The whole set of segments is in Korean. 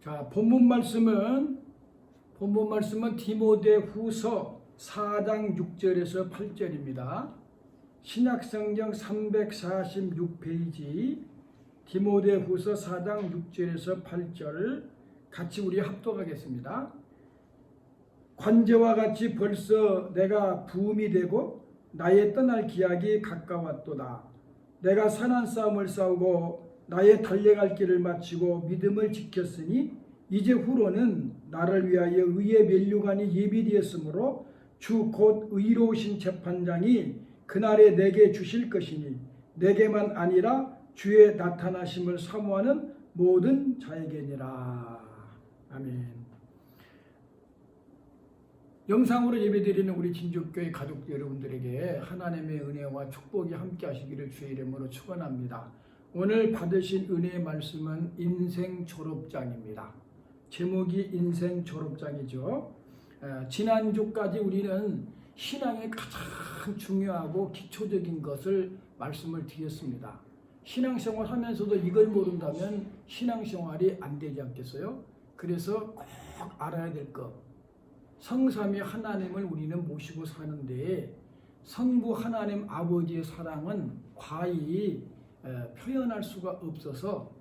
자, 본문 말씀은 디모데후서 4장 6절에서 8절입니다. 신약성경 346페이지 디모데후서 4장 6절에서 8절 같이 우리 합독하겠습니다. 관제와 같이 벌써 내가 부음이 되고 나의 떠날 기약이 가까웠도다. 내가 선한 싸움을 싸우고 나의 달려갈 길을 마치고 믿음을 지켰으니 이제 후로는 나를 위하여 의의 면류관이 예비되었으므로 주 곧 의로우신 재판장이 그날에 내게 주실 것이니 내게만 아니라 주의 나타나심을 사모하는 모든 자에게니라. 아멘. 영상으로 예배드리는 우리 진주교회 가족 여러분들에게 하나님의 은혜와 축복이 함께 하시기를 주의 이름으로 축원합니다. 오늘 받으신 은혜의 말씀은 인생 졸업장입니다. 제목이 인생 졸업장이죠. 지난주까지 우리는 신앙의 가장 중요하고 기초적인 것을 말씀을 드렸습니다. 신앙생활 하면서도 이걸 모른다면 신앙생활이 안 되지 않겠어요? 그래서 꼭 알아야 될 것. 성삼위 하나님을 우리는 모시고 사는데 성부 하나님 아버지의 사랑은 과히 표현할 수가 없어서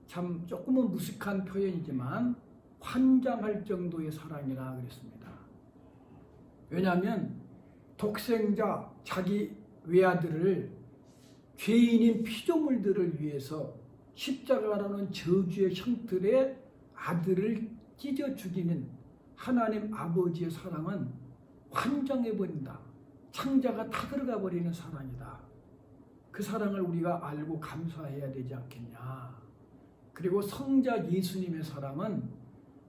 참 조금은 무식한 표현이지만 환장할 정도의 사랑이라 그랬습니다. 왜냐하면 독생자 자기 외아들을 죄인인 피조물들을 위해서 십자가라는 저주의 형틀에 아들을 찢어 죽이는 하나님 아버지의 사랑은 환장해버린다. 창자가 타들어가 버리는 사랑이다. 그 사랑을 우리가 알고 감사해야 되지 않겠냐. 그리고 성자 예수님의 사랑은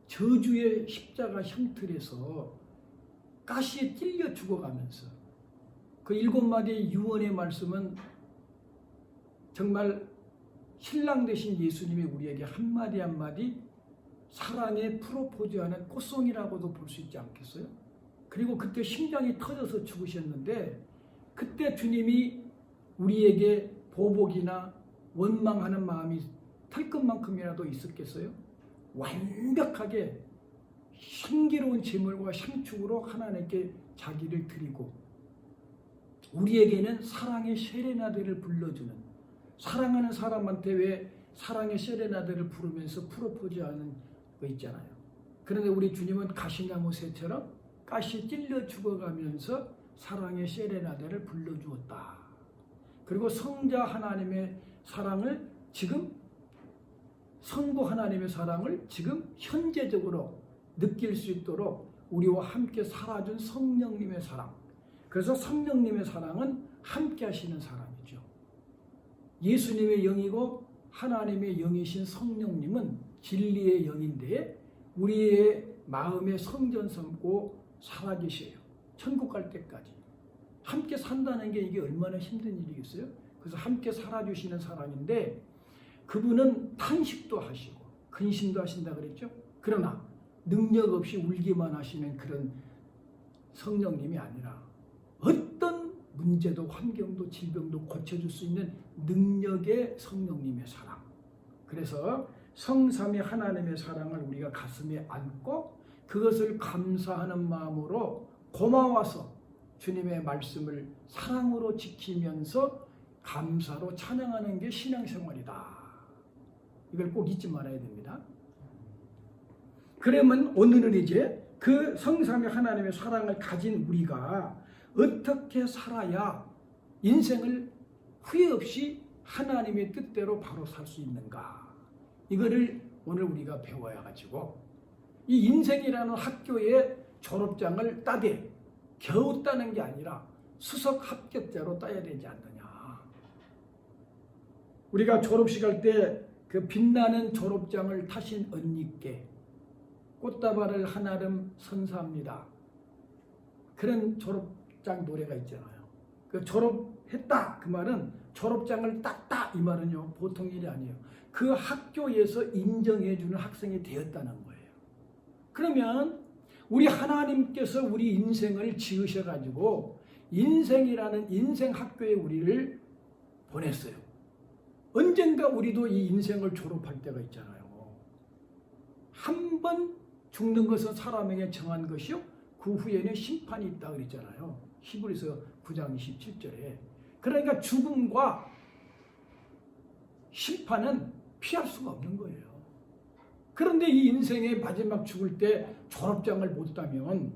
저주의 십자가 형틀에서 가시에 찔려 죽어가면서 그 7마디의 유언의 말씀은 정말 신랑 되신 예수님이 우리에게 한마디 한마디 사랑의 프로포즈하는 꽃송이라고도 볼 수 있지 않겠어요? 그리고 그때 심장이 터져서 죽으셨는데 그때 주님이 우리에게 보복이나 원망하는 마음이 털 것만큼이라도 있었겠어요? 완벽하게 신기로운 제물과 향축으로 하나님께 자기를 드리고 우리에게는 사랑의 세레나데를 불러주는, 사랑하는 사람한테 왜 사랑의 세레나데를 부르면서 프로포즈하는 거 있잖아요. 그런데 우리 주님은 가시나무 새처럼 가시 찔려 죽어가면서 사랑의 세레나데를 불러주었다. 그리고 성자 하나님의 사랑을 지금, 성부 하나님의 사랑을 지금 현재적으로 느낄 수 있도록 우리와 함께 살아준 성령님의 사랑. 그래서 성령님의 사랑은 함께 하시는 사랑이죠. 예수님의 영이고 하나님의 영이신 성령님은 진리의 영인데 우리의 마음에 성전 삼고 살아계셔요. 천국 갈 때까지. 함께 산다는 게 이게 얼마나 힘든 일이겠어요? 그래서 함께 살아주시는 사랑인데 그분은 탄식도 하시고 근심도 하신다 그랬죠? 그러나 능력 없이 울기만 하시는 그런 성령님이 아니라 어떤 문제도 환경도 질병도 고쳐줄 수 있는 능력의 성령님의 사랑. 그래서 성삼위 하나님의 사랑을 우리가 가슴에 안고 그것을 감사하는 마음으로 고마워서 주님의 말씀을 사랑으로 지키면서 감사로 찬양하는 게 신앙생활이다. 이걸 꼭 잊지 말아야 됩니다. 그러면 오늘은 이제 그 성삼위 하나님의 사랑을 가진 우리가 어떻게 살아야 인생을 후회 없이 하나님의 뜻대로 바로 살 수 있는가. 이거를 오늘 우리가 배워야 가지고 이 인생이라는 학교의 졸업장을 따되 겨우 따는 게 아니라 수석 합격자로 따야 되지 않느냐. 우리가 졸업식 할 때 그 빛나는 졸업장을 타신 언니께 꽃다발을 한아름 선사합니다. 그런 졸업장 노래가 있잖아요. 그 졸업했다 그 말은 졸업장을 땄다 이 말은요 보통 일이 아니에요. 그 학교에서 인정해주는 학생이 되었다는 거예요. 그러면 우리 하나님께서 우리 인생을 지으셔가지고 인생이라는 인생 학교에 우리를 보냈어요. 언젠가 우리도 이 인생을 졸업할 때가 있잖아요. 한 번 죽는 것은 사람에게 정한 것이요 그 후에는 심판이 있다 그랬잖아요. 히브리서 9장 27절에. 그러니까 죽음과 심판은 피할 수가 없는 거예요. 그런데 이 인생의 마지막 죽을 때 졸업장을 못 따면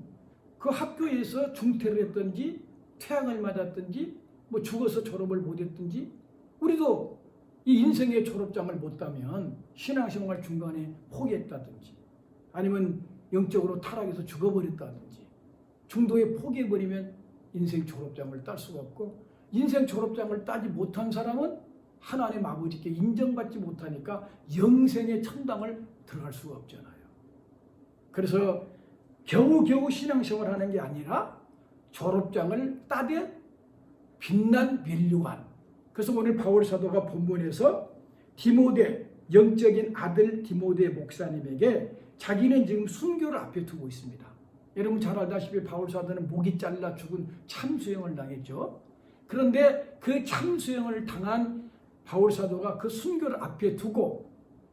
그 학교에서 중퇴를 했든지 퇴학을 맞았든지 뭐 죽어서 졸업을 못 했든지 우리도 이 인생의 졸업장을 못 따면 신앙생활 중간에 포기했다든지 아니면 영적으로 타락해서 죽어버렸다든지 중도에 포기해버리면 인생 졸업장을 딸 수가 없고 인생 졸업장을 따지 못한 사람은 하나님 아버지께 인정받지 못하니까 영생의 천당을 들어갈 수가 없잖아요. 그래서 겨우겨우 신앙생활하는 게 아니라 졸업장을 따되 빛난 면류관. 그래서 오늘 바울 사도가 본문에서 디모데 영적인 아들 디모데 목사님에게 자기는 지금 순교를 앞에 두고 있습니다. 여러분 잘 알다시피 바울 사도는 목이 잘라 죽은 참수형을 당했죠. 그런데 그 참수형을 당한 바울 사도가 그 순교를 앞에 두고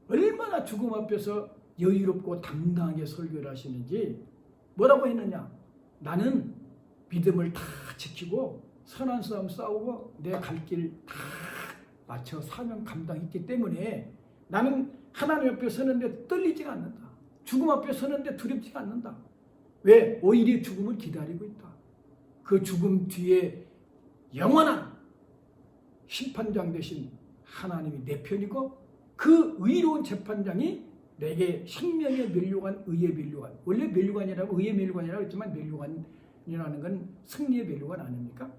얼마나 죽음 앞에서 여유롭고 당당하게 설교를 하시는지 뭐라고 했느냐. 나는 믿음을 다 지키고 선한 싸움 싸우고 내 갈 길 다 마쳐 사명 감당했기 때문에 나는 하나님 앞에 서는데 떨리지가 않는다. 죽음 앞에 서는데 두렵지가 않는다. 왜? 오히려 죽음을 기다리고 있다. 그 죽음 뒤에 영원한 심판장 되신 하나님이 내 편이고 그 의로운 재판장이 내게 생명의 면류관, 의의 면류관. 원래 면류관이라고 의의 면류관이라고 했지만 면류관이라는 건 승리의 면류관 아닙니까?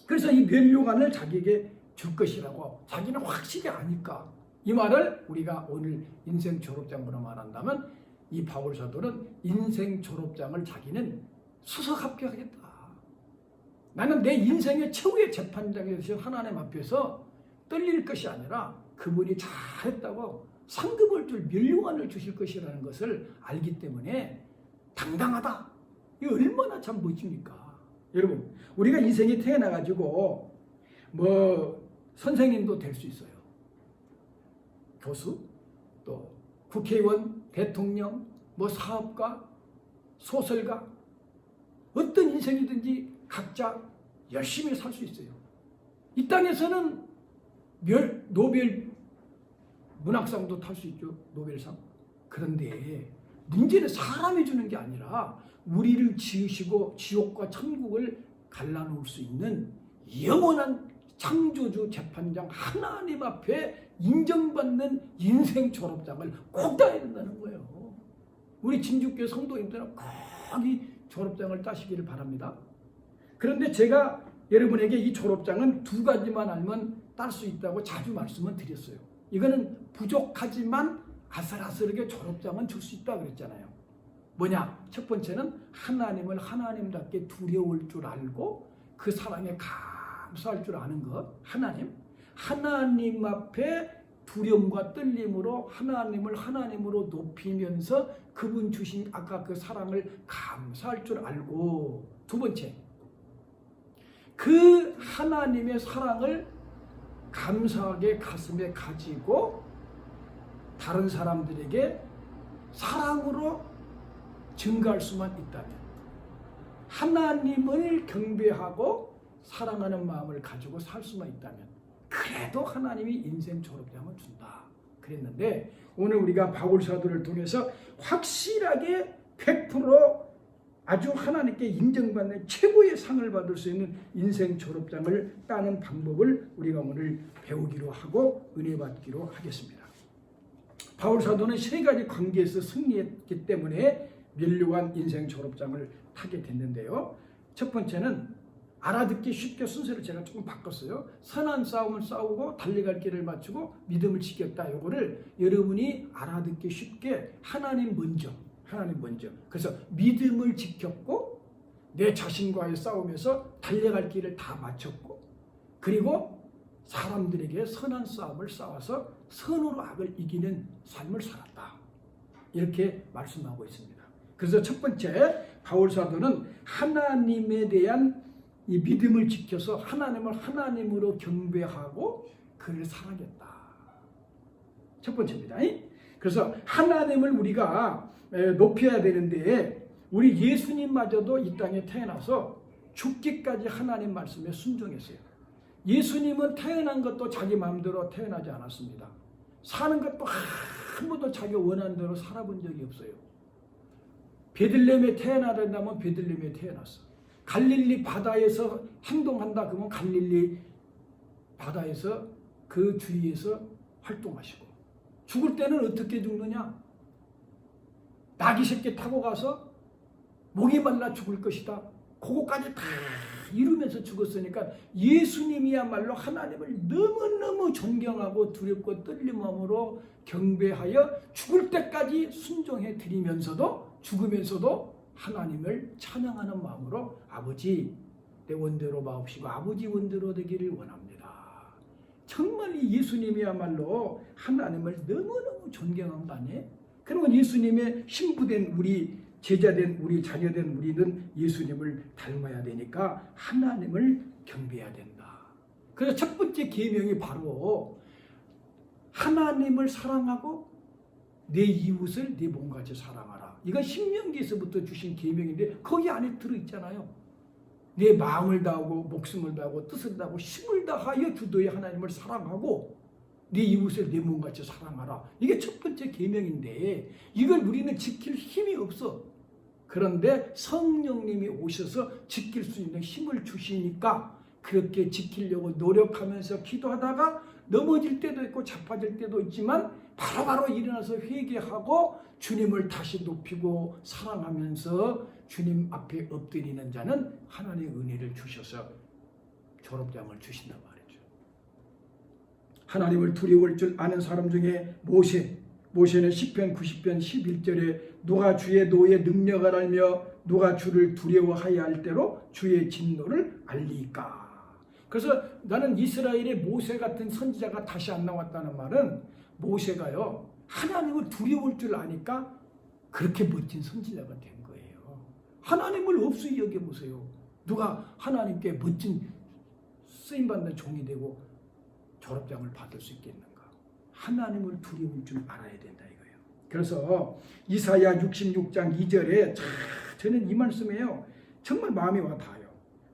그래서 이 면류관을 자기에게 줄 것이라고 자기는 확실히 아니까 이 말을 우리가 오늘 인생 졸업장으로 말한다면 이 바울 사도는 인생 졸업장을 자기는 수석 합격하겠다. 나는 내 인생의 최후의 재판장이 되신 하나님 앞에서 떨릴 것이 아니라 그분이 잘했다고 상급을 줄 면류관을 주실 것이라는 것을 알기 때문에 당당하다. 이거 얼마나 참 멋집니까? 여러분 우리가 인생에 태어나가지고 뭐 선생님도 될 수 있어요. 교수, 또 국회의원, 대통령, 뭐 사업가, 소설가 어떤 인생이든지 각자 열심히 살 수 있어요. 이 땅에서는 노벨 문학상도 탈 수 있죠. 노벨상. 그런데 문제는 사람이 주는 게 아니라 우리를 지으시고 지옥과 천국을 갈라놓을 수 있는 영원한 창조주 재판장 하나님 앞에 인정받는 인생 졸업장을 꼭 따야 된다는 거예요. 우리 진주교회 성도님들은 꼭 이 졸업장을 따시기를 바랍니다. 그런데 제가 여러분에게 이 졸업장은 두 가지만 알면 딸 수 있다고 자주 말씀을 드렸어요. 이거는 부족하지만 아슬아슬하게 졸업장은 줄 수 있다고 그랬잖아요. 뭐냐? 첫 번째는 하나님을 하나님답게 두려울 줄 알고 그 사랑에 감사할 줄 아는 것. 하나님 앞에 두려움과 떨림으로 하나님을 하나님으로 높이면서 그분 주신 아까 그 사랑을 감사할 줄 알고, 두 번째, 그 하나님의 사랑을 감사하게 가슴에 가지고 다른 사람들에게 사랑으로 증가할 수만 있다면, 하나님을 경배하고 사랑하는 마음을 가지고 살 수만 있다면 그래도 하나님이 인생 졸업장을 준다 그랬는데, 오늘 우리가 바울 사도를 통해서 확실하게 100% 아주 하나님께 인정받는 최고의 상을 받을 수 있는 인생 졸업장을 따는 방법을 우리가 오늘 배우기로 하고 은혜 받기로 하겠습니다. 바울 사도는 세 가지 관계에서 승리했기 때문에 면류관 인생 졸업장을 타게 됐는데요. 첫 번째는 알아듣기 쉽게 순서를 제가 조금 바꿨어요. 선한 싸움을 싸우고 달려갈 길을 맞추고 믿음을 지켰다. 이거를 여러분이 알아듣기 쉽게 하나님 먼저. 그래서 믿음을 지켰고 내 자신과의 싸움에서 달려갈 길을 다 마쳤고, 그리고 사람들에게 선한 싸움을 싸워서 선으로 악을 이기는 삶을 살았다. 이렇게 말씀하고 있습니다. 그래서 첫 번째 바울 사도는 하나님에 대한 이 믿음을 지켜서 하나님을 하나님으로 경배하고 그를 사랑했다. 첫 번째입니다. 그래서 하나님을 우리가 높여야 되는데 우리 예수님마저도 이 땅에 태어나서 죽기까지 하나님 말씀에 순종했어요. 예수님은 태어난 것도 자기 마음대로 태어나지 않았습니다. 사는 것도 한 번도 자기 원하는 대로 살아본 적이 없어요. 베들레헴에 태어나야 된다면 베들레헴에 태어났어. 갈릴리 바다에서 행동한다 그러면 갈릴리 바다에서 그 주위에서 활동하시고, 죽을 때는 어떻게 죽느냐? 나귀 새끼 타고 가서 목이 말라 죽을 것이다. 그거까지 다 이루면서 죽었으니까 예수님이야말로 하나님을 너무너무 존경하고 두렵고 떨린 마음으로 경배하여 죽을 때까지 순종해 드리면서도 죽으면서도 하나님을 찬양하는 마음으로 아버지 내 원대로 마옵시고 아버지 원대로 되기를 원합니다. 정말 이 예수님이야말로 하나님을 너무너무 존경한 거 아니에요? 그러면 예수님의 신부된 우리 제자된 우리 자녀된 우리는 예수님을 닮아야 되니까 하나님을 경배해야 된다. 그래서 첫 번째 계명이 바로 하나님을 사랑하고 내 이웃을 내 몸같이 사랑하라. 이건 신명기에서부터 주신 계명인데 거기 안에 들어있잖아요. 내 마음을 다하고 목숨을 다하고 뜻을 다하고 힘을 다하여 주도의 하나님을 사랑하고 네 이웃을 내 몸같이 사랑하라. 이게 첫 번째 계명인데 이걸 우리는 지킬 힘이 없어. 그런데 성령님이 오셔서 지킬 수 있는 힘을 주시니까 그렇게 지키려고 노력하면서 기도하다가 넘어질 때도 있고 자빠질 때도 있지만 바로바로 일어나서 회개하고 주님을 다시 높이고 사랑하면서 주님 앞에 엎드리는 자는 하나님의 은혜를 주셔서 졸업장을 주신단 말이죠. 하나님을 두려울 줄 아는 사람 중에 모세는 시편 90편 11절에 누가 주의 노의 능력을 알며 누가 주를 두려워하여 할 대로 주의 진노를 알리까. 그래서 나는 이스라엘의 모세 같은 선지자가 다시 안 나왔다는 말은 모세가요 하나님을 두려울 줄 아니까 그렇게 멋진 선지자가 된 거예요. 하나님을 없이 여겨보세요. 누가 하나님께 멋진 쓰임받는 종이 되고 졸업장을 받을 수 있겠는가. 하나님을 두려울 줄 알아야 된다 이거예요. 그래서 이사야 66장 2절에 저는 이 말씀이에요. 정말 마음이 와 닿아요.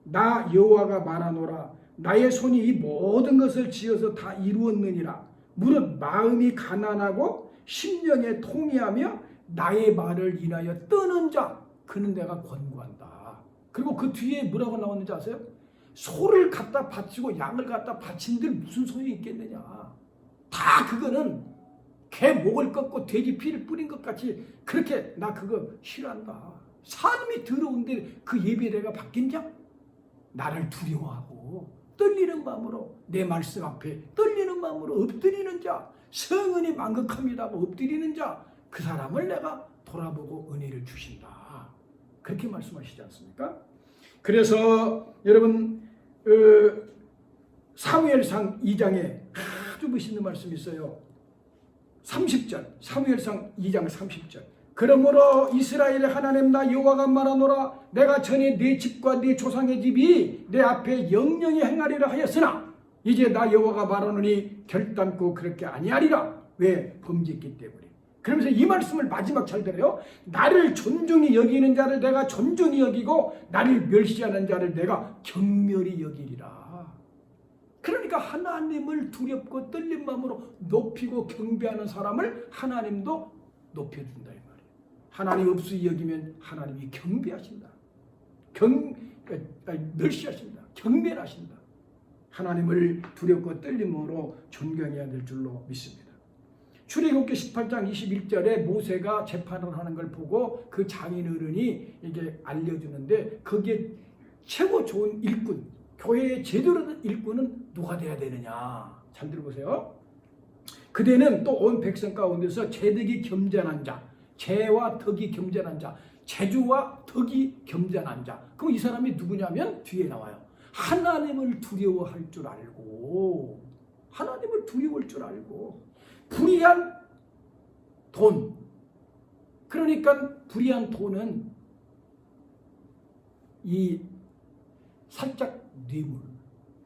나 여호와가 말하노라. 나의 손이 이 모든 것을 지어서 다 이루었느니라. 무릇 마음이 가난하고 심령에 통이하며 나의 말을 인하여 떠는 자 그는 내가 권고한다. 그리고 그 뒤에 뭐라고 나오는지 아세요? 소를 갖다 바치고 양을 갖다 바친들 무슨 소용이 있겠느냐. 다 그거는 개 목을 꺾고 돼지 피를 뿌린 것 같이 그렇게 나 그거 싫어한다. 사람이 더러운데 그 예배 내가 바뀐 자? 나를 두려워하고 떨리는 마음으로 내 말씀 앞에 떨리는 마음으로 엎드리는 자, 성은이 만극합니다 하고 엎드리는 자, 그 사람을 내가 돌아보고 은혜를 주신다. 그렇게 말씀하시지 않습니까? 그래서 여러분 사무엘상 2장에 아주 멋있는 말씀이 있어요. 30절 사무엘상 2장 30절 그러므로 이스라엘의 하나님 나 여호와가 말하노라. 내가 전에 네 집과 네 조상의 집이 내 앞에 영영히 행하리라 하였으나 이제 나 여호와가 말하노니 결단코 그렇게 아니하리라. 왜? 범죄했기 때문에. 그러면서 이 말씀을 마지막 잘 들어요. 나를 존중히 여기는 자를 내가 존중히 여기고 나를 멸시하는 자를 내가 경멸히 여기리라. 그러니까 하나님을 두렵고 떨린 마음으로 높이고 경배하는 사람을 하나님도 높여준다 이 말이에요. 하나님 없이 여기면 하나님이 경배하신다. 멸시하신다. 경멸하신다. 하나님을 두렵고 떨림으로 존경해야 될 줄로 믿습니다. 출애굽기 18장 21절에 모세가 재판을 하는 걸 보고 그 장인어른이 이게 알려주는데 거기에 최고 좋은 일꾼, 교회의 제대로 된 일꾼은 누가 돼야 되느냐. 잘 들어보세요. 그대는 또 온 백성 가운데서 재덕이 겸전한 자, 재와 덕이 겸전한 자, 재주와 덕이 겸전한 자. 그럼 이 사람이 누구냐면 뒤에 나와요. 하나님을 두려워할 줄 알고, 하나님을 두려워할 줄 알고, 불의한 돈. 그러니까 불의한 돈은 이 살짝 뇌물.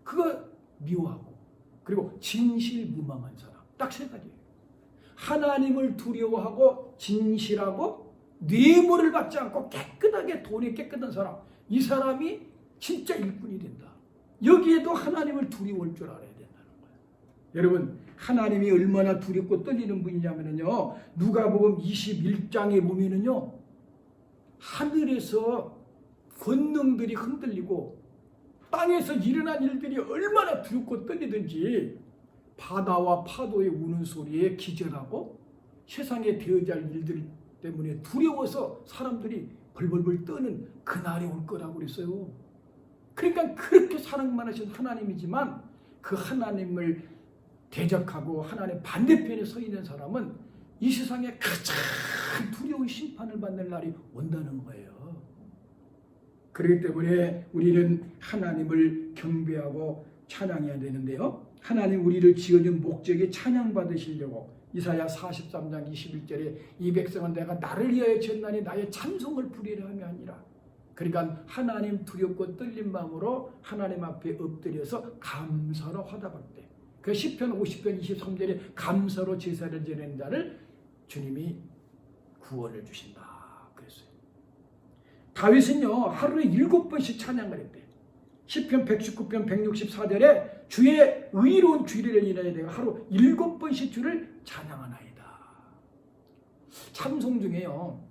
그거 미워하고, 그리고 진실무망한 사람. 딱 세 가지예요. 하나님을 두려워하고 진실하고 뇌물을 받지 않고 깨끗하게 돈이 깨끗한 사람, 이 사람이 진짜 일꾼이 된다. 여기에도 하나님을 두려울 줄 알아야 된다는 거예요. 여러분, 하나님이 얼마나 두렵고 떨리는 분이냐면요, 누가복음 21장에 보면은요, 하늘에서 권능들이 흔들리고 땅에서 일어난 일들이 얼마나 두렵고 떨리든지 바다와 파도의 우는 소리에 기절하고 세상에 되어질 일들 때문에 두려워서 사람들이 벌벌벌 떠는 그날이 올 거라고 그랬어요. 그러니까 그렇게 사랑 많으신 하나님이지만 그 하나님을 대적하고 하나님 반대편에 서 있는 사람은 이 세상에 가장 두려운 심판을 받는 날이 온다는 거예요. 그렇기 때문에 우리는 하나님을 경배하고 찬양해야 되는데요. 하나님 우리를 지어준 목적이 찬양받으시려고 이사야 43장 21절에 이 백성은 내가 나를 위하여 지었나니 나의 찬송을 부리려 함이 아니라, 그러니까 하나님 두렵고 떨린 마음으로 하나님 앞에 엎드려서 감사로 화답할 때, 그 시편 50편 23절에 감사로 제사를 지내는 자를 주님이 구원을 주신다 그랬어요. 다윗은요 하루에 7번씩 찬양을 했대. 시편 119편 164절에 주의 의로운 주의를 인하여 내가 하루 7번씩 주를 찬양하나이다. 찬송 중에요,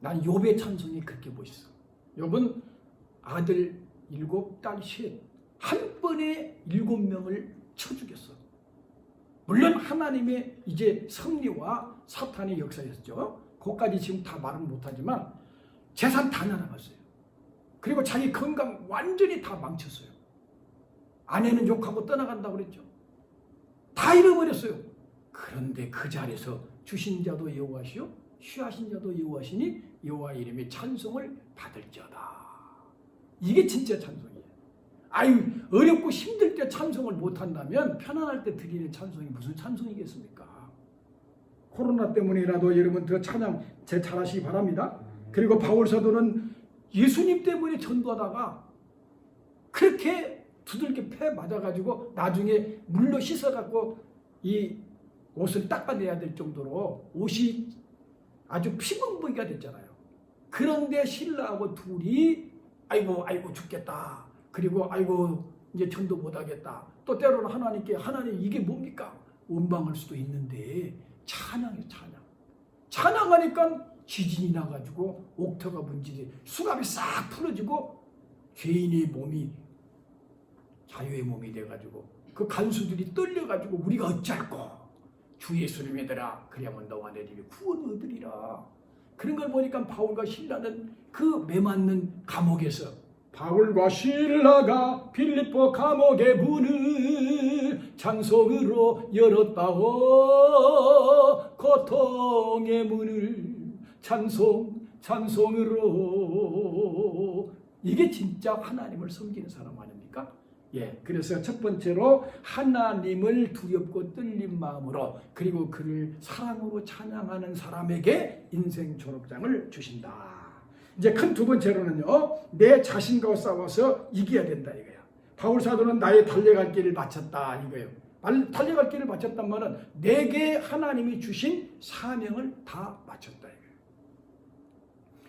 난 욥의 찬송이 그렇게 멋있어. 욥은 아들 7, 딸 5, 한 번에 7명을 쳐 죽였어. 물론 하나님의 이제 섭리와 사탄의 역사였죠. 그것까지 지금 다 말은 못하지만 재산 다 날아갔어요. 그리고 자기 건강 완전히 다 망쳤어요. 아내는 욕하고 떠나간다고 그랬죠. 다 잃어버렸어요. 그런데 그 자리에서 주신 자도 여호와시요 취하신 자도 여호와시니 여호와 이름의 찬송을 받을지어다. 이게 진짜 찬송이에요. 아유, 어렵고 힘들 때 찬송을 못한다면 편안할 때 드리는 찬송이 무슨 찬송이겠습니까? 코로나 때문이라도 여러분 더 찬양 잘하시기 바랍니다. 그리고 바울사도는 예수님 때문에 전도하다가 그렇게 두들겨 패 맞아가지고 나중에 물로 씻어갖고 이 옷을 닦아내야 될 정도로 옷이 아주 피멍보기가 됐잖아요. 그런데 신라하고 둘이 아이고 죽겠다. 그리고 아이고 이제 전도 못하겠다. 또 때로는 하나님께 하나님 이게 뭡니까? 원망할 수도 있는데 찬양이에요. 찬양하니까 지진이 나가지고 옥토가 문지기 수갑이 싹 풀어지고 죄인의 몸이 자유의 몸이 돼가지고 그 간수들이 떨려가지고 우리가 어쩔꼬 주 예수를 믿어라 그리하면 너와 내 집이 구원을 얻으리라. 그런 걸 보니까 바울과 신라는 그 매맞는 감옥에서 바울과 신라가 빌립보 감옥의 문을 찬송으로 열었다오. 고통의 문을 찬송으로. 이게 진짜 하나님을 섬기는 사람 아닙니까? 예, 그래서 첫 번째로 하나님을 두렵고 떨린 마음으로 그리고 그를 사랑으로 찬양하는 사람에게 인생 졸업장을 주신다. 이제 큰 두 번째로는요, 내 자신과 싸워서 이겨야 된다 이거야. 바울 사도는 나의 달려갈 길을 마쳤다 이거예요. 달려갈 길을 마쳤단 말은 내게 하나님이 주신 사명을 다 마쳤다 이거예요.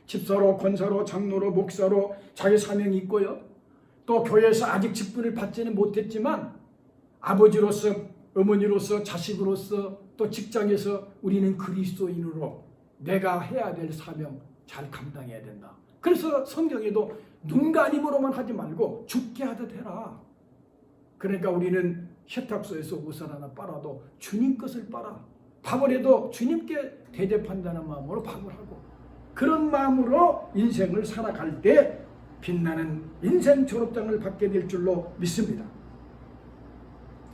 집사로, 권사로, 장로로, 목사로 자기 사명이 있고요. 또 교회에서 아직 직분을 받지는 못했지만 아버지로서, 어머니로서, 자식으로서, 또 직장에서 우리는 그리스도인으로 내가 해야 될 사명 잘 감당해야 된다. 그래서 성경에도 눈과 입으로만 하지 말고 죽게 하듯 해라. 그러니까 우리는 세탁소에서 옷을 하나 빨아도 주님 것을 빨아. 밥을 해도 주님께 대접한다는 마음으로 밥을 하고, 그런 마음으로 인생을 살아갈 때 빛나는 인생 졸업장을 받게 될 줄로 믿습니다.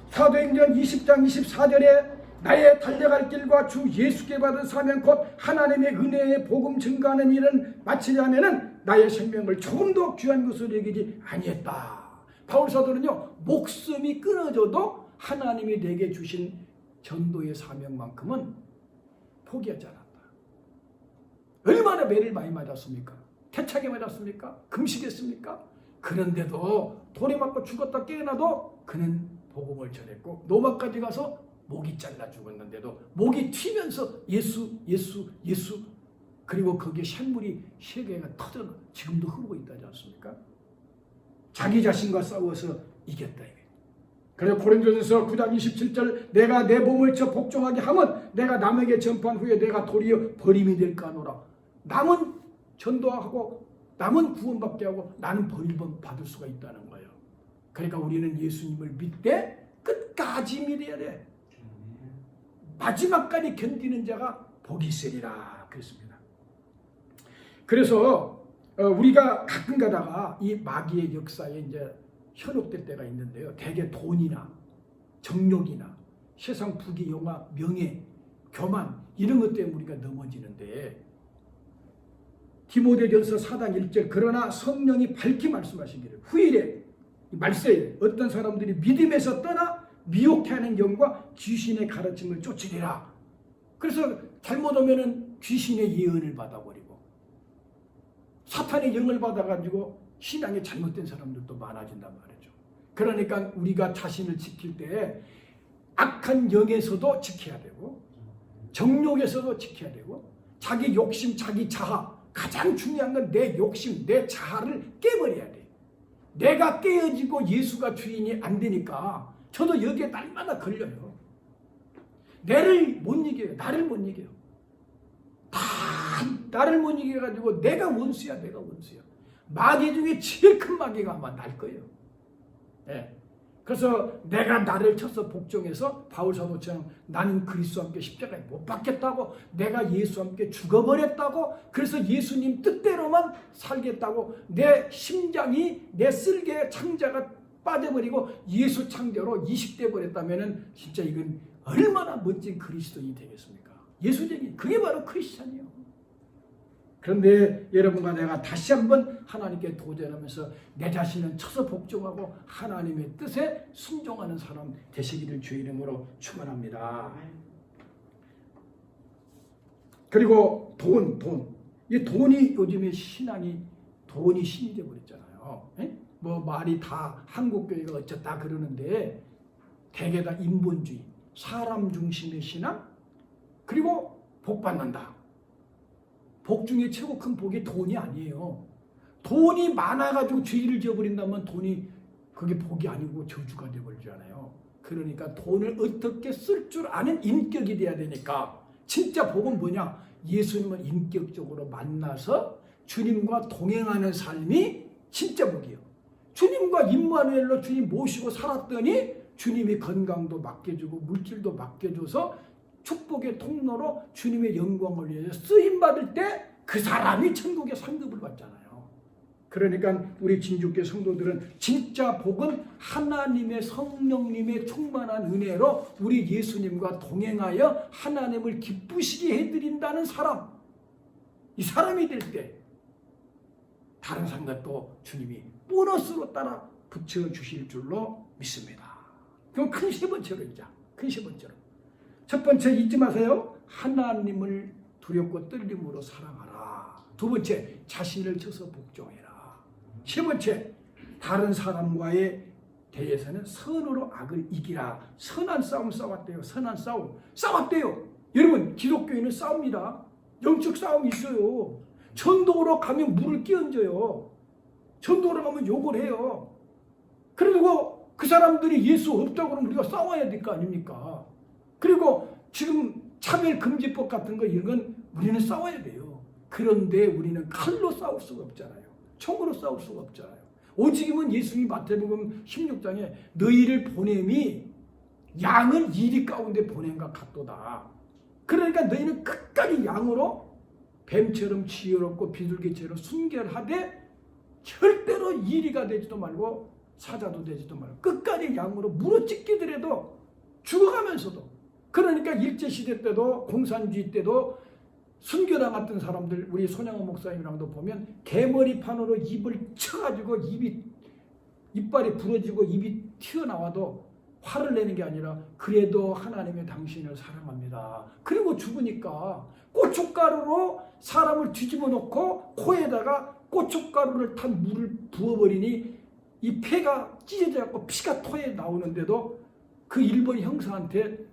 사도행전 20장 24절에 나의 달려갈 길과 주 예수께 받은 사명 곧 하나님의 은혜의 복음 증거하는 일은 마치지 않으면 나의 생명을 조금도 귀한 것으로 여기지 아니했다. 바울 사도는요, 목숨이 끊어져도 하나님이 내게 주신 전도의 사명만큼은 포기하지 않았다. 얼마나 매를 많이 맞았습니까? 태착에 맞았습니까? 금식했습니까? 그런데도 돌에 맞고 죽었다 깨어나도 그는 복음을 전했고 로마까지 가서 목이 잘라 죽었는데도 목이 튀면서 예수 예수 예수, 그리고 거기에 샘물이 세 개가 터져 지금도 흐르고 있다지 않습니까? 자기 자신과 싸워서 이겼다. 그래서 고린도전서 9장 27절 내가 내 몸을 쳐 복종하게 하면 내가 남에게 전파한 후에 내가 도리어 버림이 될까 하노라. 남은 전도하고 남은 구원받게 하고 나는 버림을 받을 수가 있다는 거예요. 그러니까 우리는 예수님을 믿되 끝까지 믿어야 돼. 마지막까지 견디는 자가 복이 있으리라 그랬습니다. 그래서 우리가 가끔 가다가 이 마귀의 역사에 이제 현혹될 때가 있는데요. 대개 돈이나 정욕이나 세상 부귀 영화 명예 교만 이런 것 때문에 우리가 넘어지는데, 디모데전서 4장 1절 그러나 성령이 밝히 말씀하시기를 후일에 말세에 어떤 사람들이 믿음에서 떠나 미혹해하는 영과 귀신의 가르침을 쫓으리라. 그래서 잘못하면은 귀신의 예언을 받아버리고 사탄의 영을 받아가지고 신앙이 잘못된 사람들도 많아진단 말이죠. 그러니까 우리가 자신을 지킬 때 악한 영에서도 지켜야 되고 정욕에서도 지켜야 되고 자기 욕심 자기 자아, 가장 중요한 건 내 욕심 내 자아를 깨버려야 돼. 내가 깨어지고 예수가 주인이 안 되니까 저도 여기에 날마다 걸려요. 나를 못 이겨요. 다 나를 못 이겨가지고 내가 원수야. 마귀 중에 제일 큰 마귀가 아마 날 거예요. 네. 그래서 내가 나를 쳐서 복종해서 바울사도처럼 나는 그리스도와 함께 십자가에 못 박겠다고, 내가 예수와 함께 죽어버렸다고, 그래서 예수님 뜻대로만 살겠다고 내 심장이 내 쓸개 창자가 빠져버리고 예수 창조로 이식돼 버렸다면 진짜 이건 얼마나 멋진 그리스도인이 되겠습니까? 예수적인 그게 바로 크리스찬이에요. 그런데 여러분과 내가 다시 한번 하나님께 도전하면서 내 자신은 쳐서 복종하고 하나님의 뜻에 순종하는 사람 되시기를 주의 이름으로 축원합니다. 그리고 돈. 이 돈이 요즘에 돈이 신이 되어 버렸잖아요. 뭐 말이 다 한국교회가 어쩌다 그러는데 대개 다 인본주의, 사람 중심의 신앙, 그리고 복 받는다. 복 중에 최고 큰 복이 돈이 아니에요. 돈이 많아가지고 죄를 지어버린다면 돈이 그게 복이 아니고 저주가 되어버리잖아요. 그러니까 돈을 어떻게 쓸 줄 아는 인격이 돼야 되니까 진짜 복은 뭐냐? 예수님을 인격적으로 만나서 주님과 동행하는 삶이 진짜 복이에요. 주님과 임마누엘로 주님 모시고 살았더니 주님이 건강도 맡겨주고 물질도 맡겨줘서 축복의 통로로 주님의 영광을 위해서 쓰임받을 때 그 사람이 천국의 상급을 받잖아요. 그러니까 우리 진주교회 성도들은 진짜 복은 하나님의 성령님의 충만한 은혜로 우리 예수님과 동행하여 하나님을 기쁘시게 해드린다는 사람, 이 사람이 될 때 다른 사람들도 주님이 보너스로 따라 붙여주실 줄로 믿습니다. 그럼 큰 세 번째로 있자. 큰 세 번째로. 첫 번째 잊지 마세요. 하나님을 두렵고 떨림으로 사랑하라. 두 번째, 자신을 쳐서 복종해라. 세 번째, 다른 사람과의 대해서는 선으로 악을 이기라. 선한 싸움 싸웠대요. 선한 싸움 싸웠대요. 여러분, 기독교인은 싸웁니다. 영적 싸움이 있어요. 전도로 가면 물을 끼얹어요. 전도로 가면 욕을 해요. 그리고 그 사람들이 예수 없다고 그러면 우리가 싸워야 될 거 아닙니까? 그리고 지금 차별금지법 같은 거 이런 건 우리는 싸워야 돼요. 그런데 우리는 칼로 싸울 수가 없잖아요. 총으로 싸울 수가 없잖아요. 오직이면 예수님이 마태복음 16장에 너희를 보냄이 양을 이리 가운데 보냄과 같도다. 그러니까 너희는 끝까지 양으로 뱀처럼 지혜롭고 비둘기처럼 순결하되 절대로 이리가 되지도 말고 사자도 되지도 말고 끝까지 양으로 물어찢기더라도 죽어가면서도. 그러니까 일제시대 때도 공산주의 때도 순교당 같은 사람들, 우리 손양호 목사님이랑도 보면 개머리판으로 입을 쳐가지고 이빨이 부러지고 입이 튀어나와도 화를 내는 게 아니라 그래도 하나님의 당신을 사랑합니다. 그리고 죽으니까 고춧가루로 사람을 뒤집어 놓고 코에다가 고춧가루를 탄 물을 부어버리니 이 폐가 찢어져 갖고 피가 토해 나오는데도 그 일본 형사한테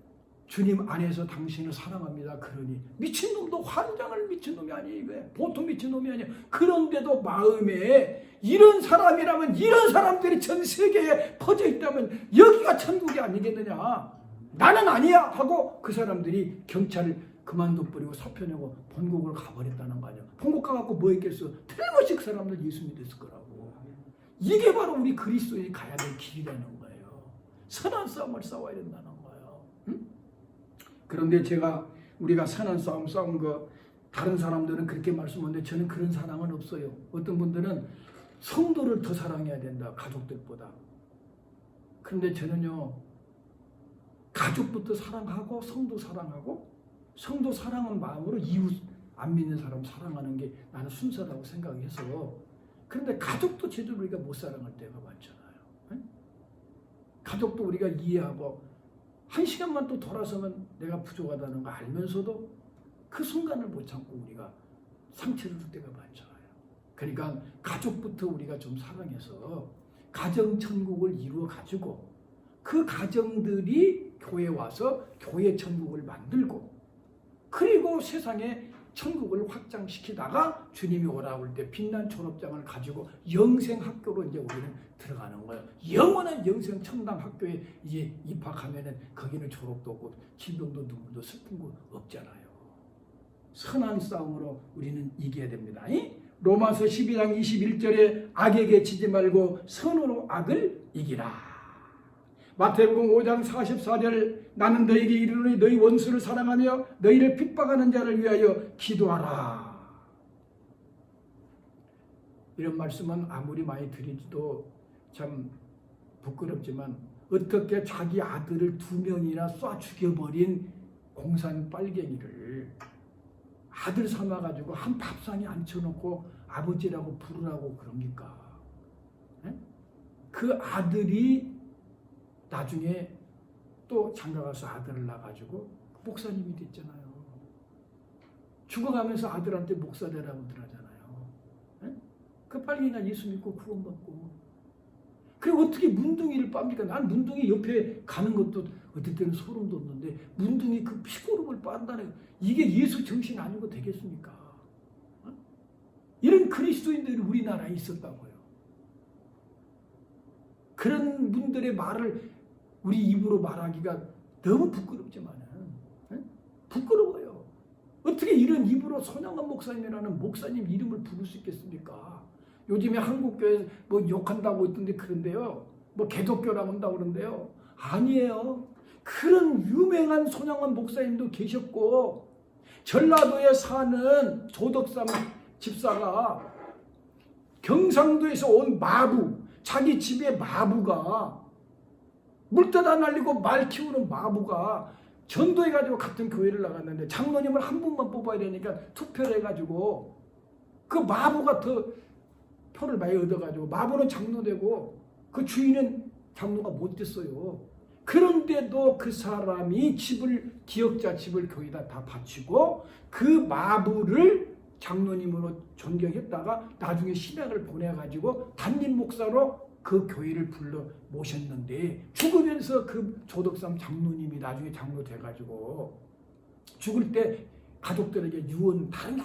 주님 안에서 당신을 사랑합니다. 그러니 미친놈도 환장을 미친놈이 아니에요. 왜? 보통 미친놈이 아니에요. 그런데도 마음에 이런 사람이라면 이런 사람들이 전 세계에 퍼져 있다면 여기가 천국이 아니겠느냐. 나는 아니야 하고 그 사람들이 경찰을 그만둬버리고 사표내고 본국을 가버렸다는 거 아니야. 본국 가갖고 뭐 했겠어. 틀림없이 그 사람들 예수 믿었을 거라고. 이게 바로 우리 그리스도인이 가야 될 길이라는 거예요. 선한 싸움을 싸워야 된다는 거예요. 응? 그런데 우리가 선한 싸움 싸운 거 다른 사람들은 그렇게 말씀하는데 저는 그런 사랑은 없어요. 어떤 분들은 성도를 더 사랑해야 된다. 가족들보다. 그런데 저는요. 가족부터 사랑하고 성도 사랑하고 성도 사랑한 마음으로 이웃 안 믿는 사람 사랑하는 게 나는 순서라고 생각해서 그런데 가족도 제대로 우리가 못 사랑할 때가 많잖아요. 응? 가족도 우리가 이해하고 한 시간만 또 돌아서면 내가 부족하다는 거 알면서도 그 순간을 못 참고 우리가 상처를 줄 때가 많잖아요. 그러니까 가족부터 우리가 좀 사랑해서 가정천국을 이루어 가지고 그 가정들이 교회에 와서 교회 천국을 만들고 그리고 세상에 천국을 확장시키다가 주님이 오라고 할 때 빛난 졸업장을 가지고 영생 학교로 이제 우리는 들어가는 거예요. 영원한 영생 천당 학교에 이제 입학하면은 거기는 졸업도 없고 진동도 눈물도 슬픔도 없잖아요. 선한 싸움으로 우리는 이겨야 됩니다. 로마서 12장 21절에 악에게 지지 말고 선으로 악을 이기라. 마태복음 5장 44절 나는 너에게 이르노니 너희 원수를 사랑하며 너희를 핍박하는 자를 위하여 기도하라. 이런 말씀은 아무리 많이 드리지도 참 부끄럽지만 어떻게 자기 아들을 2명이나 쏴 죽여버린 공산 빨갱이를 아들 삼아가지고 한 밥상에 앉혀놓고 아버지라고 부르라고 그럽니까? 그 아들이 나중에 또 장가가서 아들을 낳아가지고 목사님이 됐잖아요. 죽어가면서 아들한테 목사 되라고 하잖아요. 그 빨갱이가 예수 믿고 구원받고. 그리고 어떻게 문둥이를 빱니까? 난 문둥이 옆에 가는 것도 어떨 때는 소름 돋는데 문둥이 그 피고름을 빤다는 이게 예수 정신 아니고 되겠습니까? 이런 그리스도인들이 우리나라에 있었다고요. 그런 분들의 말을 우리 입으로 말하기가 너무 부끄럽지만은 부끄러워요. 어떻게 이런 입으로 손양원 목사님이라는 목사님 이름을 부를 수 있겠습니까? 요즘에 한국교회 뭐 욕한다고 있던데 그런데요. 뭐 개독교라고 한다고 그러는데요. 아니에요. 그런 유명한 손양원 목사님도 계셨고 전라도에 사는 조덕삼 집사가 경상도에서 온 마부 자기 집에 마부가 물 떠다 날리고 말 키우는 마부가 전도해가지고 같은 교회를 나갔는데 장로님을 한 분만 뽑아야 되니까 투표를 해가지고 그 마부가 더 표를 많이 얻어가지고 마부는 장로되고 그 주인은 장로가 못 됐어요. 그런데도 그 사람이 기역자 집을 교회에다 다 바치고 그 마부를 장로님으로 존경했다가 나중에 신학을 보내가지고 담임 목사로 그 교회를 불러 모셨는데 죽으면서 그 조덕삼 장로님이 나중에 장로 돼가지고 죽을 때 가족들에게 유언 다른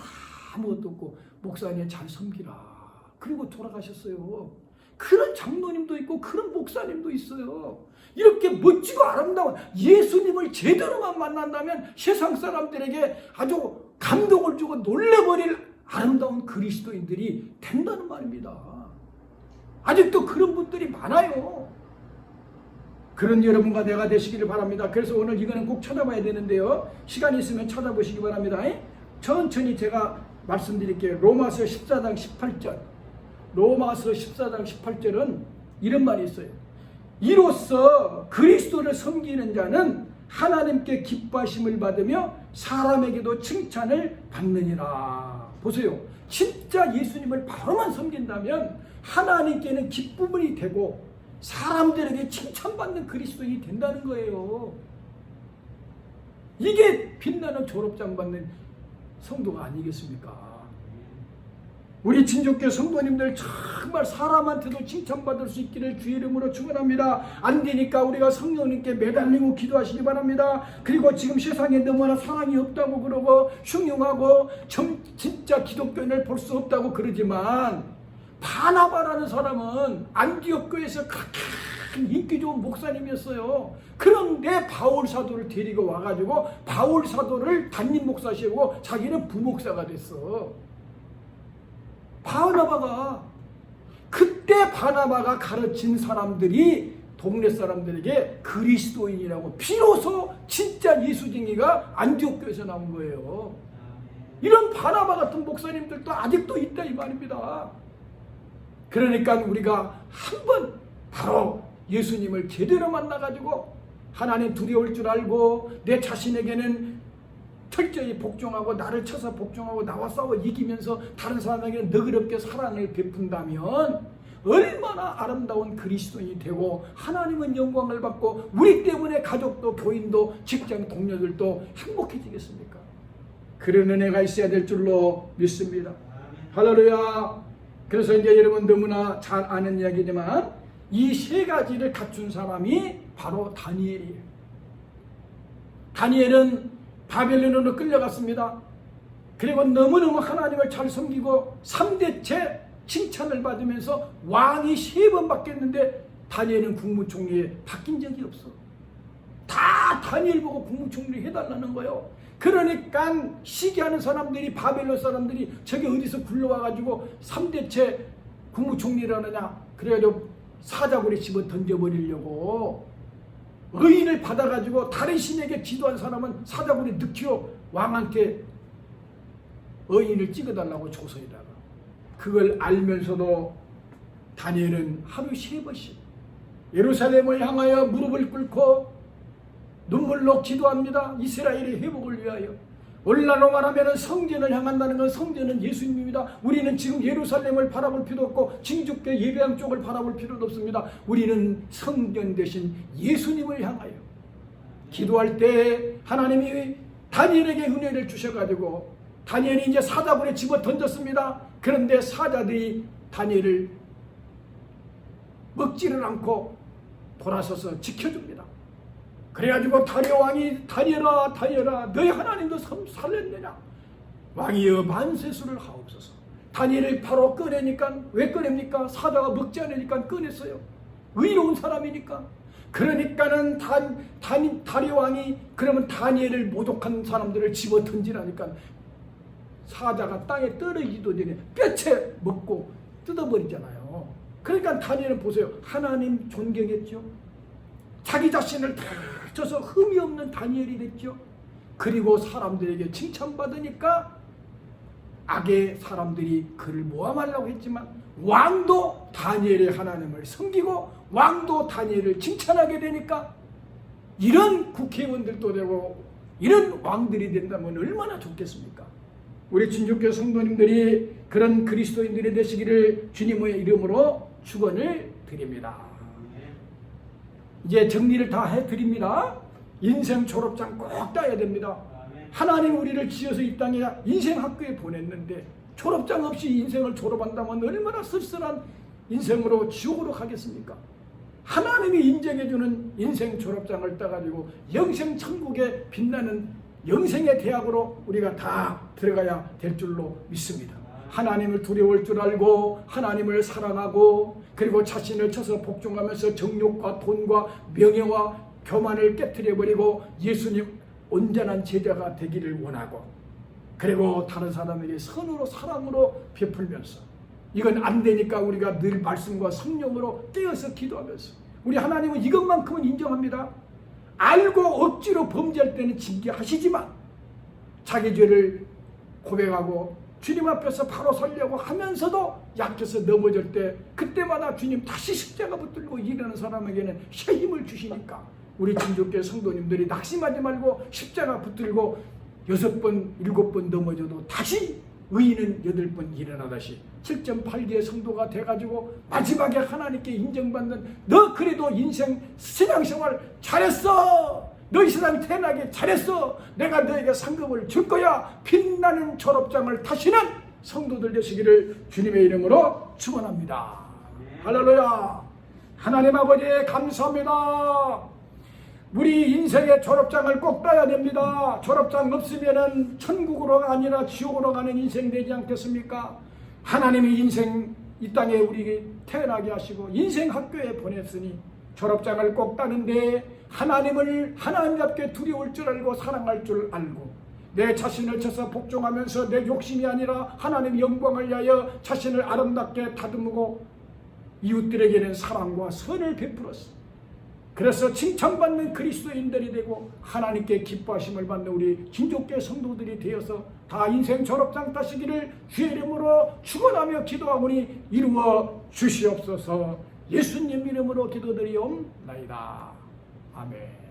아무것도 없고 목사님 잘 섬기라. 그리고 돌아가셨어요. 그런 장로님도 있고 그런 목사님도 있어요. 이렇게 멋지고 아름다운 예수님을 제대로만 만난다면 세상 사람들에게 아주 감동을 주고 놀래버릴 아름다운 그리스도인들이 된다는 말입니다. 아직도 그런 분들이 많아요. 그런 여러분과 내가 되시기를 바랍니다. 그래서 오늘 이거는 꼭 찾아봐야 되는데요. 시간이 있으면 찾아보시기 바랍니다. 천천히 제가 말씀드릴게요. 로마서 14장 18절. 로마서 14장 18절은 이런 말이 있어요. 이로써 그리스도를 섬기는 자는 하나님께 기뻐하심을 받으며 사람에게도 칭찬을 받느니라. 보세요. 진짜 예수님을 바로만 섬긴다면 하나님께는 기쁨이 되고 사람들에게 칭찬받는 그리스도인이 된다는 거예요. 이게 빛나는 졸업장 받는 성도가 아니겠습니까? 우리 진족교 성도님들 정말 사람한테도 칭찬받을 수 있기를 주의 이름으로 축원합니다. 안 되니까 우리가 성령님께 매달리고 기도하시기 바랍니다. 그리고 지금 세상에 너무나 사랑이 없다고 그러고 흉흉하고 진짜 기독교인을 볼 수 없다고 그러지만 바나바라는 사람은 안디옥 교회에서 가장 인기 좋은 목사님이었어요. 그런데 바울 사도를 데리고 와가지고 바울 사도를 담임 목사시고 자기는 부목사가 됐어. 그때 바나바가 가르친 사람들이 동네 사람들에게 그리스도인이라고 비로소 진짜 예수쟁이가 안디옥 교회에서 나온 거예요. 이런 바나바 같은 목사님들도 아직도 있다 이 말입니다. 그러니까 우리가 한번 바로 예수님을 제대로 만나가지고 하나님 두려울 줄 알고 내 자신에게는 철저히 복종하고 나를 쳐서 복종하고 나와 싸워 이기면서 다른 사람에게 너그럽게 사랑을 베푼다면 얼마나 아름다운 그리스도인이 되고 하나님은 영광을 받고 우리 때문에 가족도 교인도 직장 동료들도 행복해지겠습니까? 그런 은혜가 있어야 될 줄로 믿습니다. 할렐루야. 그래서 이제 여러분 너무나 잘 아는 이야기지만 이 세 가지를 갖춘 사람이 바로 다니엘이에요. 다니엘은 바벨론으로 끌려갔습니다. 그리고 너무너무 하나님을 잘 섬기고 3대째 칭찬을 받으면서 왕이 3번 바뀌었는데 다니엘은 국무총리에 바뀐 적이 없어. 다 다니엘 보고 국무총리 해달라는 거예요. 그러니까 시기하는 사람들이 바벨론 사람들이 저게 어디서 굴러와가지고 3대째 국무총리라느냐 그래가지고 사자굴에 집어 던져버리려고 의인을 받아가지고 다른 신에게 지도한 사람은 사자굴에 넣기로 왕한테 의인을 찍어달라고 조서에다가 그걸 알면서도 다니엘은 하루 3번씩 예루살렘을 향하여 무릎을 꿇고 눈물로 기도합니다. 이스라엘의 회복을 위하여. 오늘날로 말하면 성전을 향한다는 건 성전은 예수님입니다. 우리는 지금 예루살렘을 바라볼 필요도 없고 진주교 예배당 쪽을 바라볼 필요도 없습니다. 우리는 성전 대신 예수님을 향하여 기도할 때 하나님이 다니엘에게 은혜를 주셔가지고 다니엘이 이제 사자굴에 집어 던졌습니다. 그런데 사자들이 다니엘을 먹지를 않고 돌아서서 지켜줍니다. 그래가지고 다리오 왕이 다니엘아 너희 하나님도 살렸느냐 왕이여 만세수를 하옵소서. 다니엘을 바로 꺼내니까 왜 꺼냅니까? 사자가 먹지 않으니까 꺼냈어요. 의로운 사람이니까. 그러니까는 다리오 왕이 그러면 다니엘을 모독한 사람들을 집어 던지라니까 사자가 땅에 떨어지기도 전에 뼈채 먹고 뜯어버리잖아요. 그러니까 다니엘은 보세요. 하나님 존경했죠. 자기 자신을 다 쳐서 흠이 없는 다니엘이 됐죠. 그리고 사람들에게 칭찬받으니까 악의 사람들이 그를 모함하려고 했지만 왕도 다니엘의 하나님을 섬기고 왕도 다니엘을 칭찬하게 되니까 이런 국회의원들도 되고 이런 왕들이 된다면 얼마나 좋겠습니까? 우리 진주교 성도님들이 그런 그리스도인들이 되시기를 주님의 이름으로 축원을 드립니다. 이제 정리를 다 해드립니다. 인생 졸업장 꼭 따야 됩니다. 하나님 우리를 지어서 이 땅에 인생 학교에 보냈는데 졸업장 없이 인생을 졸업한다면 얼마나 쓸쓸한 인생으로 지옥으로 가겠습니까? 하나님이 인정해주는 인생 졸업장을 따가지고 영생 천국에 빛나는 영생의 대학으로 우리가 다 들어가야 될 줄로 믿습니다. 하나님을 두려울 줄 알고 하나님을 사랑하고 그리고 자신을 쳐서 복종하면서 정욕과 돈과 명예와 교만을 깨트려버리고 예수님 온전한 제자가 되기를 원하고 그리고 다른 사람에게 선으로 사랑으로 베풀면서 이건 안 되니까 우리가 늘 말씀과 성령으로 깨어서 기도하면서 우리 하나님은 이것만큼은 인정합니다. 알고 억지로 범죄할 때는 징계하시지만 자기 죄를 고백하고 주님 앞에서 바로 서려고 하면서도 약해서 넘어질 때 그때마다 주님 다시 십자가 붙들고 일하는 사람에게는 새 힘을 주시니까 우리 진주교 성도님들이 낙심하지 말고 십자가 붙들고 6번, 7번 넘어져도 다시 의인은 8번 일어나다시 7.8기의 성도가 돼가지고 마지막에 하나님께 인정받는 너 그래도 인생 신앙생활 잘했어. 너 이 세상 태어나게 잘했어. 내가 너에게 상급을 줄 거야. 빛나는 졸업장을 타시는 성도들 되시기를 주님의 이름으로 축원합니다. 할렐루야. 하나님 아버지 감사합니다. 우리 인생의 졸업장을 꼭 따야 됩니다. 졸업장 없으면은 천국으로가 아니라 지옥으로 가는 인생 되지 않겠습니까? 하나님이 인생 이 땅에 우리 태어나게 하시고 인생 학교에 보냈으니 졸업장을 꼭 따는데 하나님을 하나님답게 두려울 줄 알고 사랑할 줄 알고 내 자신을 쳐서 복종하면서 내 욕심이 아니라 하나님의 영광을 위하여 자신을 아름답게 다듬고 이웃들에게는 사랑과 선을 베풀었어. 그래서 칭찬받는 그리스도인들이 되고 하나님께 기뻐하심을 받는 우리 진족계 성도들이 되어서 다 인생 졸업장 따시기를 주의 이름으로 축원하며 기도하오니 이루어 주시옵소서. 예수님 이름으로 기도드리옵나이다. 아멘.